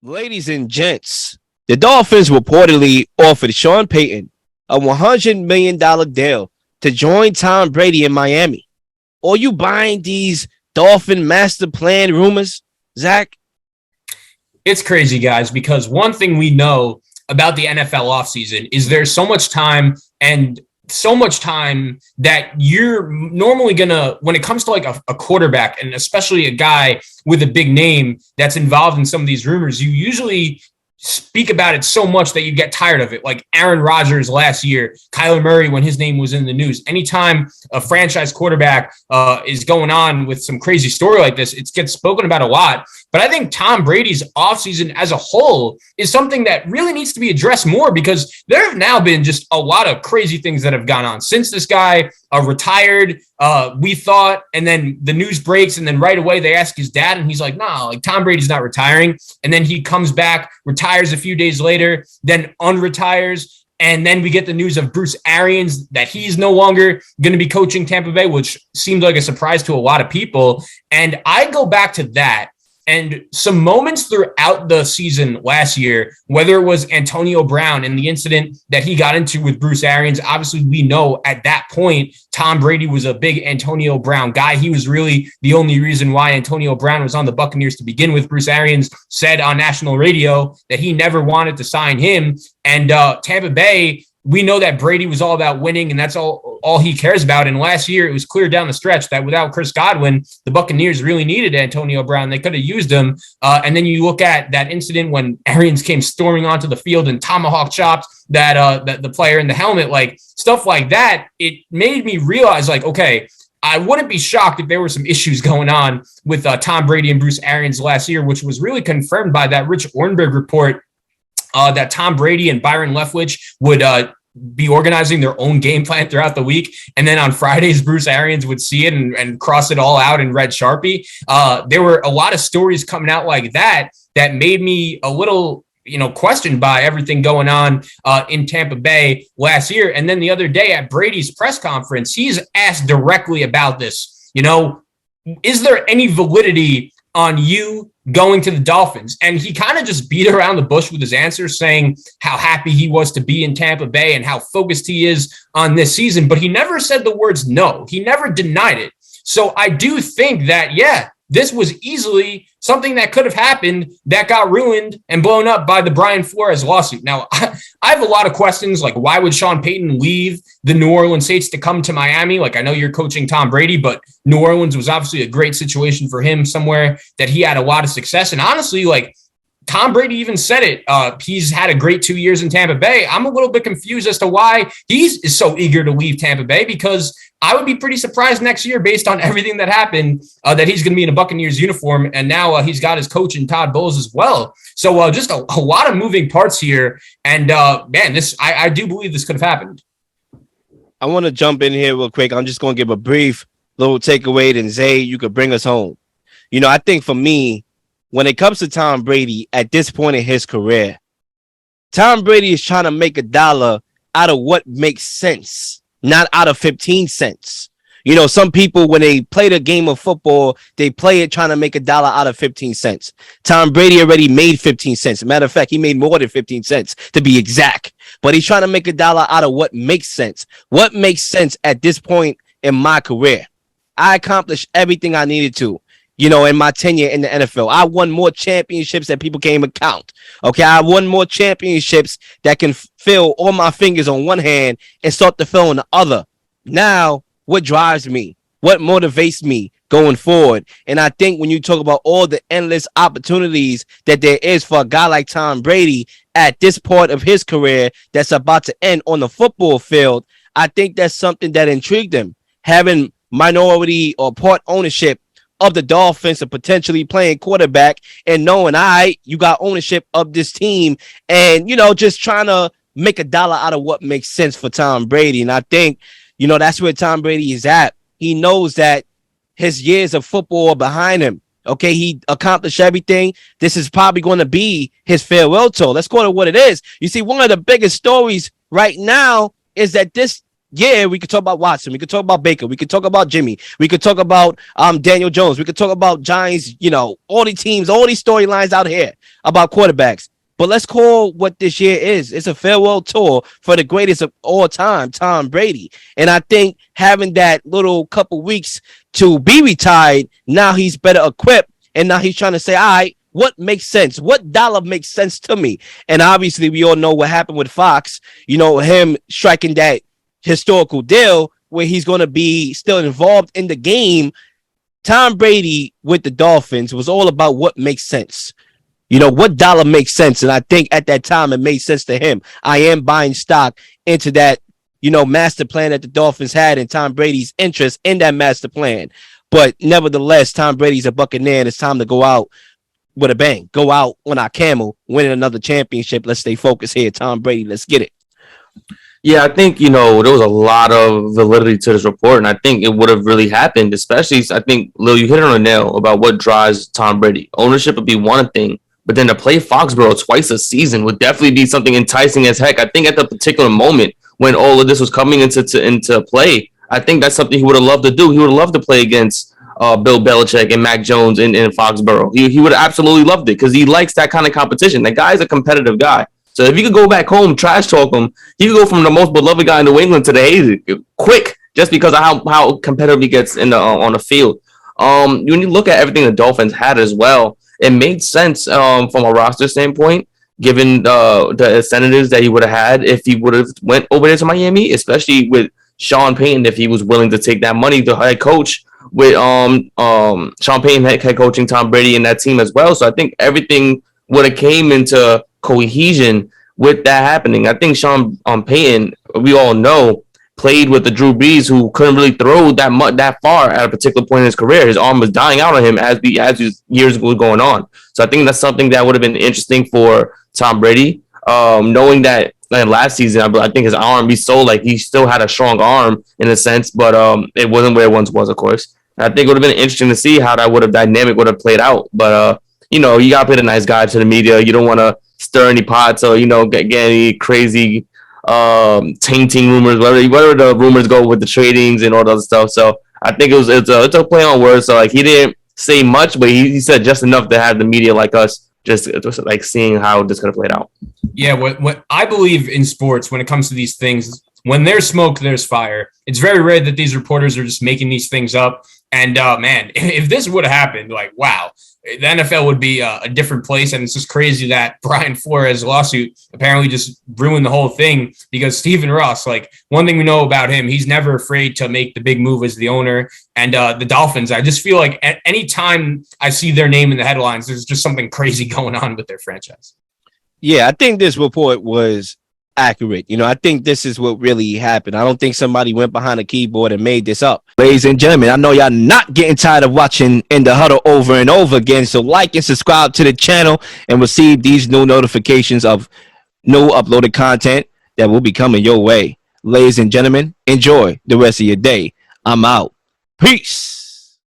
Ladies and gents, the Dolphins reportedly offered Sean Payton a $100 million deal to join Tom Brady in Miami. Are you buying these Dolphin master plan rumors, Zach? It's crazy, guys, because one thing we know about the NFL offseason is there's so much time and so much time that you're normally gonna, when it comes to like a quarterback and especially a guy with a big name that's involved in some of these rumors, you usually speak about it so much that you get tired of it. Like Aaron Rodgers last year, Kyler Murray when his name was in the news. Anytime a franchise quarterback is going on with some crazy story like this, it gets spoken about a lot. But I think Tom Brady's offseason as a whole is something that really needs to be addressed more, because there have now been just a lot of crazy things that have gone on since this guy retired. We thought, and then the news breaks, and then right away they ask his dad, and he's like, "No, like Tom Brady's not retiring." And then he comes back, retires a few days later, then unretires. And then we get the news of Bruce Arians that he's no longer going to be coaching Tampa Bay, which seemed like a surprise to a lot of people. And I go back to that. And some moments throughout the season last year, whether it was Antonio Brown and the incident that he got into with Bruce Arians, obviously we know at that point, Tom Brady was a big Antonio Brown guy. He was really the only reason why Antonio Brown was on the Buccaneers to begin with. Bruce Arians said on national radio that he never wanted to sign him. And Tampa Bay, we know that Brady was all about winning, and that's all he cares about. And last year, it was clear down the stretch that without Chris Godwin, the Buccaneers really needed Antonio Brown. They could have used him. And then you look at that incident when Arians came storming onto the field and tomahawk chops that the player in the helmet, like stuff like that. It made me realize, like, okay, I wouldn't be shocked if there were some issues going on with Tom Brady and Bruce Arians last year, which was really confirmed by that Rich Orenberg report that Tom Brady and Byron Leftwich would be organizing their own game plan throughout the week. And then on Fridays, Bruce Arians would see it and cross it all out in red Sharpie. There were a lot of stories coming out like that that made me a little, questioned by everything going on in Tampa Bay last year. And then the other day at Brady's press conference, he's asked directly about this. Is there any validity on you going to the Dolphins? And he kind of just beat around the bush with his answers, saying how happy he was to be in Tampa Bay and how focused he is on this season. But he never said the words no. He never denied it. So I do think that, yeah, this was easily something that could have happened that got ruined and blown up by the Brian Flores lawsuit. Now, I have a lot of questions, like why would Sean Payton leave the New Orleans Saints to come to Miami? Like, I know you're coaching Tom Brady, but New Orleans was obviously a great situation for him, somewhere that he had a lot of success. And honestly, like, Tom Brady even said it. He's had a great 2 years in Tampa Bay. I'm a little bit confused as to why he is so eager to leave Tampa Bay, because I would be pretty surprised next year, based on everything that happened, that he's going to be in a Buccaneers uniform. And now he's got his coach in Todd Bowles as well. So just a lot of moving parts here. And man, I do believe this could have happened. I want to jump in here real quick. I'm just going to give a brief little takeaway, then Zay, you could bring us home. I think for me, when it comes to Tom Brady at this point in his career, Tom Brady is trying to make $1 out of what makes sense, not out of 15 cents. Some people, when they play the game of football, they play it trying to make $1 out of 15 cents. Tom Brady already made 15 cents. Matter of fact, he made more than 15 cents to be exact. But he's trying to make $1 out of what makes sense. What makes sense at this point in my career? I accomplished everything I needed to. In my tenure in the NFL, I won more championships that people can't even count. Okay, I won more championships that can fill all my fingers on one hand and start to fill on the other. Now, what drives me? What motivates me going forward? And I think when you talk about all the endless opportunities that there is for a guy like Tom Brady at this part of his career that's about to end on the football field, I think that's something that intrigued him. Having minority or part ownership of the Dolphins and potentially playing quarterback, and knowing, all right, you got ownership of this team, and just trying to make $1 out of what makes sense for Tom Brady. And I think that's where Tom Brady is at. He knows that his years of football are behind him. Okay, he accomplished everything. This is probably going to be his farewell tour. Let's call it what it is. You see, one of the biggest stories right now is that this Yeah, we could talk about Watson. We could talk about Baker. We could talk about Jimmy. We could talk about Daniel Jones. We could talk about Giants, all the teams, all these storylines out here about quarterbacks. But let's call what this year is. It's a farewell tour for the greatest of all time, Tom Brady. And I think having that little couple weeks to be retired, now he's better equipped. And now he's trying to say, all right, what makes sense? What dollar makes sense to me? And obviously, we all know what happened with Fox, him striking that historical deal where he's going to be still involved in the game. Tom Brady with the Dolphins was all about what makes sense. What dollar makes sense. And I think at that time it made sense to him. I am buying stock into that, master plan that the Dolphins had and Tom Brady's interest in that master plan. But nevertheless, Tom Brady's a Buccaneer and it's time to go out with a bang. Go out on our camel, winning another championship. Let's stay focused here. Tom Brady, let's get it. Yeah, I think, there was a lot of validity to this report, and I think it would have really happened, especially, I think, Lil, you hit it on the nail about what drives Tom Brady. Ownership would be one thing, but then to play Foxborough twice a season would definitely be something enticing as heck. I think at the particular moment when all of this was coming into play, I think that's something he would have loved to do. He would have loved to play against Bill Belichick and Mac Jones in Foxborough. He would have absolutely loved it because he likes that kind of competition. That guy's a competitive guy. So if you could go back home, trash talk him, he could go from the most beloved guy in New England to the hazy quick, just because of how competitive he gets on the field. When you look at everything the Dolphins had as well, it made sense from a roster standpoint, given the incentives that he would have had if he would have went over there to Miami, especially with Sean Payton, if he was willing to take that money to head coach with Sean Payton head coaching Tom Brady and that team as well. So I think everything would have came into cohesion with that happening. I think Sean Payton, we all know, played with the Drew Brees, who couldn't really throw that far at a particular point in his career. His arm was dying out on him as his years were going on. So I think that's something that would have been interesting for Tom Brady, knowing that last season, I think his arm, he still had a strong arm in a sense, but it wasn't where it once was, of course. And I think it would have been interesting to see how that dynamic would have played out. But you got to play the nice guy to the media. You don't want to stir any pots or get any crazy tainting rumors, whatever the rumors go with the tradings and all that other stuff. So I think it's a play on words. So he didn't say much, but he said just enough to have the media like us just seeing how this could have played out. Yeah, what I believe in sports when it comes to these things, when there's smoke, there's fire. It's very rare that these reporters are just making these things up. And man, if this would have happened, wow, the NFL would be a different place. And it's just crazy that Brian Flores' lawsuit apparently just ruined the whole thing, because Stephen Ross, one thing we know about him, he's never afraid to make the big move as the owner. And the Dolphins, I just feel like at any time I see their name in the headlines, there's just something crazy going on with their franchise. Yeah, I think this report was accurate. I think this is what really happened. I don't think somebody went behind a keyboard and made this up. Ladies and gentlemen, I know y'all not getting tired of watching In the Huddle over and over again, so like and subscribe to the channel and receive these new notifications of new uploaded content that will be coming your way. Ladies and gentlemen, enjoy the rest of your day. I'm out. Peace.